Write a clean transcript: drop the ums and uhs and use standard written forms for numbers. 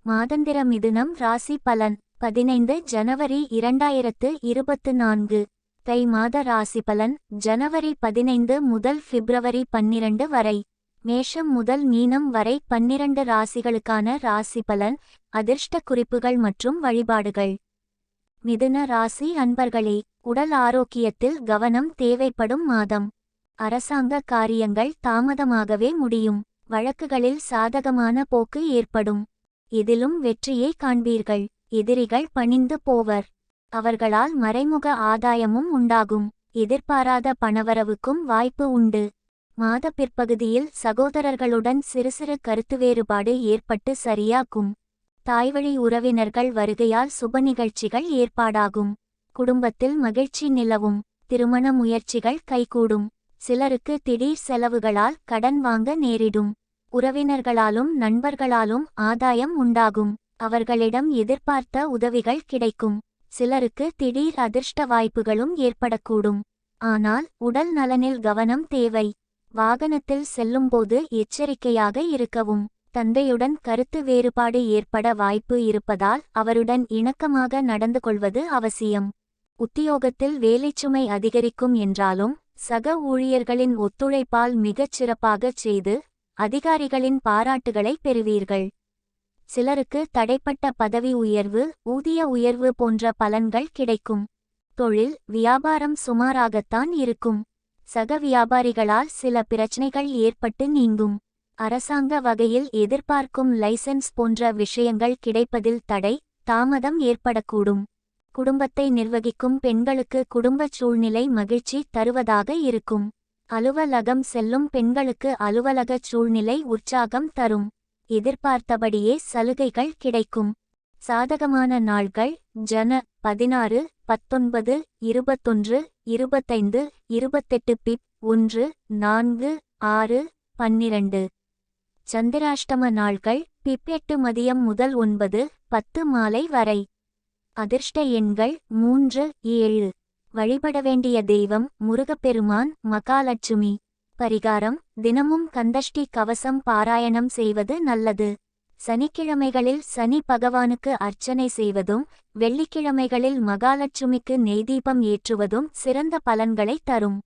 மாதந்திர மிதுனம் ராசி பலன் 15 ஜனவரி 2024. தை மாத ராசி பலன் ஜனவரி 15 முதல் பிப்ரவரி 12 வரை. மேஷம் முதல் மீனம் வரை 12 ராசிகளுக்கான ராசி பலன், அதிர்ஷ்ட குறிப்புகள் மற்றும் வழிபாடுகள். மிதுன ராசி அன்பர்களே, உடல் ஆரோக்கியத்தில் கவனம் தேவைப்படும் மாதம். அரசாங்க காரியங்கள் தாமதமாகவே முடியும். வழக்குகளில் சாதகமான போக்கு ஏற்படும். இதிலும் வெற்றியை காண்பீர்கள். எதிரிகள் பணிந்து போவர். அவர்களால் மறைமுக ஆதாயமும் உண்டாகும். எதிர்பாராத பணவரவுக்கும் வாய்ப்பு உண்டு. மாத பிற்பகுதியில் சகோதரர்களுடன் சிறு கருத்து வேறுபாடு ஏற்பட்டு சரியாகும். தாய்வழி உறவினர்கள் வருகையால் சுப நிகழ்ச்சிகள் ஏற்பாடாகும். குடும்பத்தில் மகிழ்ச்சி நிலவும். திருமண முயற்சிகள் கைகூடும். சிலருக்கு திடீர் செலவுகளால் கடன் வாங்க நேரிடும். உறவினர்களாலும் நண்பர்களாலும் ஆதாயம் உண்டாகும். அவர்களிடம் எதிர்பார்த்த உதவிகள் கிடைக்கும். சிலருக்கு திடீர் அதிர்ஷ்ட வாய்ப்புகளும் ஏற்படக்கூடும். ஆனால் உடல் நலனில் கவனம் தேவை. வாகனத்தில் செல்லும்போது எச்சரிக்கையாக இருக்கவும். தந்தையுடன் கருத்து வேறுபாடு ஏற்பட வாய்ப்பு இருப்பதால் அவருடன் இணக்கமாக நடந்து கொள்வது அவசியம். உத்தியோகத்தில் வேலைச்சுமை அதிகரிக்கும் என்றாலும் சக ஊழியர்களின் ஒத்துழைப்பால் மிகச் சிறப்பாகச் செய்து அதிகாரிகளின் பாராட்டுகளை பெறுவீர்கள். சிலருக்கு தடைப்பட்ட பதவி உயர்வு, ஊதிய உயர்வு போன்ற பலன்கள் கிடைக்கும். தொழில் வியாபாரம் சுமாராகத்தான் இருக்கும். சக வியாபாரிகளால் சில பிரச்சனைகள் ஏற்பட்டு நீங்கும். அரசாங்க வகையில் எதிர்பார்க்கும் லைசென்ஸ் போன்ற விஷயங்கள் கிடைப்பதில் தடை, தாமதம் ஏற்படக்கூடும். குடும்பத்தை நிர்வகிக்கும் பெண்களுக்கு குடும்பச் சூழ்நிலை மகிழ்ச்சி தருவதாக இருக்கும். அலுவலகம் செல்லும் பெண்களுக்கு அலுவலகச் சூழ்நிலை உற்சாகம் தரும். எதிர்பார்த்தபடியே சலுகைகள் கிடைக்கும். சாதகமான நாள்கள் ஜன 16, 19, 21, 25, 28 பிப் 1, 4, 6, 12. சந்திராஷ்டம நாள்கள் பிப் 8 மதியம் முதல் 9, 10 மாலை வரை. அதிர்ஷ்ட எண்கள் 3, 7. வழிபட வேண்டிய தெய்வம் முருகப்பெருமான், மகாலட்சுமி. பரிகாரம்: தினமும் கந்தஷ்டி கவசம் பாராயணம் செய்வது நல்லது. சனிக்கிழமைகளில் சனி பகவானுக்கு அர்ச்சனை செய்வதும், வெள்ளிக்கிழமைகளில் மகாலட்சுமிக்கு நெய்தீபம் ஏற்றுவதும் சிறந்த பலன்களை தரும்.